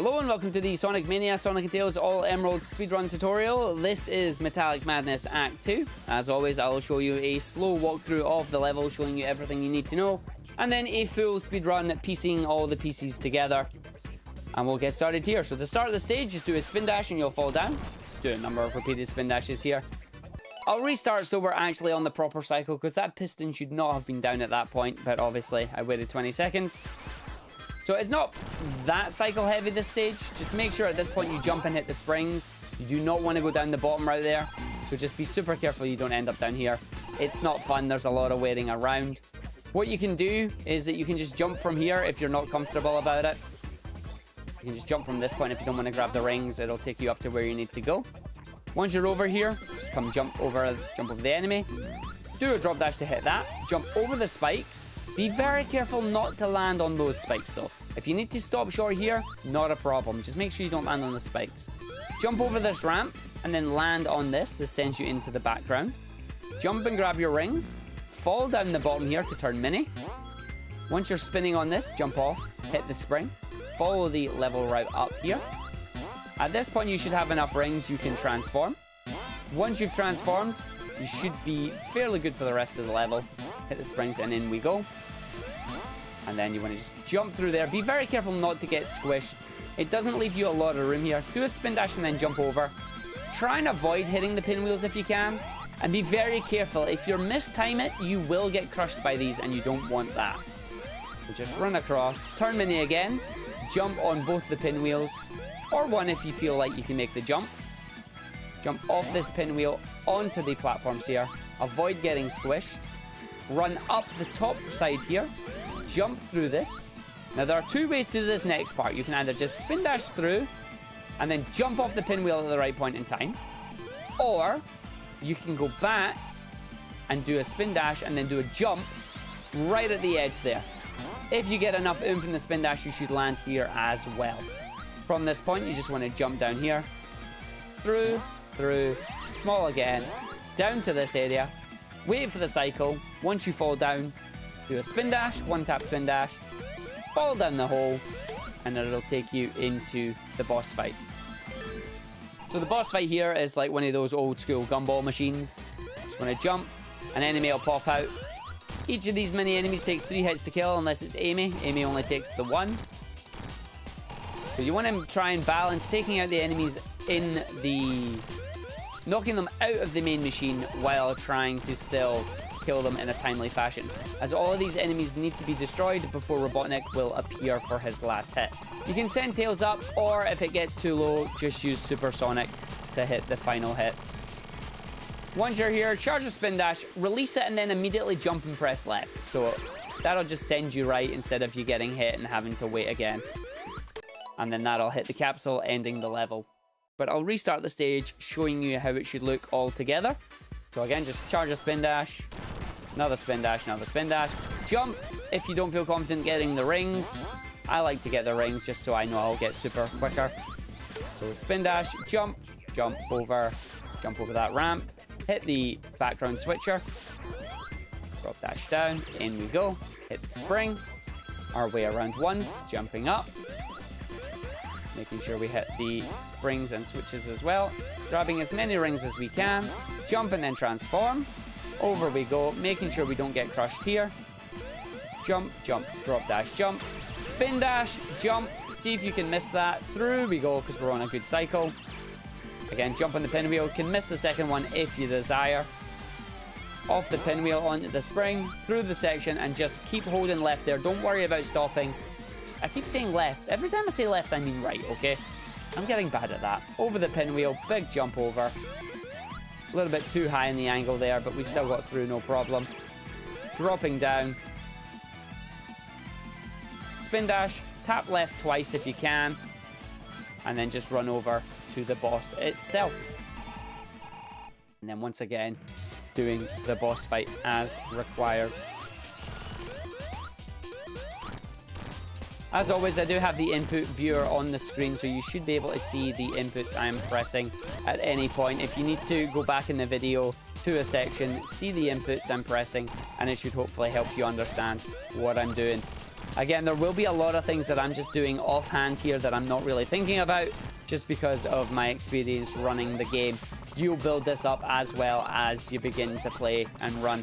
Hello and welcome to the Sonic Mania, Sonic & Tails All Emerald Speedrun tutorial. This is Metallic Madness Act 2. As always, I'll show you a slow walkthrough of the level, showing you everything you need to know, and then a full speedrun, piecing all the pieces together. And we'll get started here. So to start the stage, just do a spin dash and you'll fall down. Just do a number of repeated spin dashes here. I'll restart so we're actually on the proper cycle, because that piston should not have been down at that point, but obviously I waited 20 seconds. So it's not that cycle heavy this stage. Just make sure at this point you jump and hit the springs. You do not want to go down the bottom right there. So just be super careful you don't end up down here. It's not fun. There's a lot of waiting around. What you can do is that you can just jump from here if you're not comfortable about it. You can just jump from this point if you don't want to grab the rings. It'll take you up to where you need to go. Once you're over here, just come jump over the enemy. Do a drop dash to hit that. Jump over the spikes. Be very careful not to land on those spikes though. If you need to stop short here, not a problem. Just make sure you don't land on the spikes. Jump over this ramp and then land on this. This sends you into the background. Jump and grab your rings. Fall down the bottom here to turn mini. Once you're spinning on this, jump off, hit the spring. Follow the level route up here. At this point, you should have enough rings you can transform. Once you've transformed, you should be fairly good for the rest of the level. Hit the springs and in we go. And then you want to just jump through there. Be very careful not to get squished. It doesn't leave you a lot of room here. Do a spin dash and then jump over. Try and avoid hitting the pinwheels if you can. And be very careful. If you mistime it, you will get crushed by these and you don't want that. So just run across. Turn mini again. Jump on both the pinwheels. Or one if you feel like you can make the jump. Jump off this pinwheel onto the platforms here. Avoid getting squished. Run up the top side here. Jump through this. Now there are two ways to do this next part. You can either just spin dash through and then jump off the pinwheel at the right point in time, or you can go back and do a spin dash and then do a jump right at the edge there. If you get enough oomph in the spin dash, you should land here as well. From this point, you just want to jump down here, through, small again, down to this area, wait for the cycle. Once you fall down, do a spin dash, one tap spin dash, fall down the hole, and then it'll take you into the boss fight. So the boss fight here is like one of those old school gumball machines. Just want to jump, an enemy will pop out. Each of these mini enemies takes 3 hits to kill unless it's Amy. Amy only takes the 1. So you want to try and balance taking out the enemies in the... knocking them out of the main machine while trying to still kill them in a timely fashion, as all of these enemies need to be destroyed before Robotnik will appear for his last hit. You can send Tails up, or if it gets too low, just use Supersonic to hit the final hit. Once you're here, charge a spin dash, release it, and then immediately jump and press left. So that'll just send you right instead of you getting hit and having to wait again. And then that'll hit the capsule, ending the level. But I'll restart the stage, showing you how it should look all together. So again, just charge a spin dash, another spin dash, another spin dash. Jump if you don't feel confident getting the rings. I like to get the rings just so I know I'll get super quicker. So spin dash, jump over that ramp, hit the background switcher, drop dash down, in we go, hit the spring, our way around once, jumping up, making sure we hit the springs and switches as well, grabbing as many rings as we can, jump and then transform, over we go, making sure we don't get crushed here, jump, drop dash, jump, spin dash, jump, see if you can miss that, through we go because we're on a good cycle, again jump on the pinwheel, can miss the second one if you desire, off the pinwheel onto the spring, through the section, and just keep holding left there, don't worry about stopping. I keep saying left. Every time I say left, I mean right, okay? I'm getting bad at that. Over the pinwheel, big jump over. A little bit too high in the angle there, but we still got through, no problem. Dropping down. Spin dash, tap left twice if you can. And then just run over to the boss itself. And then once again, doing the boss fight as required. As always, I do have the input viewer on the screen, so you should be able to see the inputs I'm pressing at any point. If you need to go back in the video to a section, see the inputs I'm pressing, and it should hopefully help you understand what I'm doing. Again, there will be a lot of things that I'm just doing offhand here that I'm not really thinking about, just because of my experience running the game. You'll build this up as well as you begin to play and run.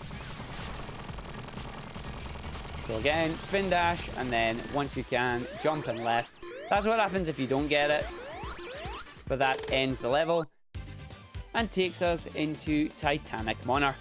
So again, spin dash, and then once you can, jump and left. That's what happens if you don't get it. But that ends the level and takes us into Titanic Monarch.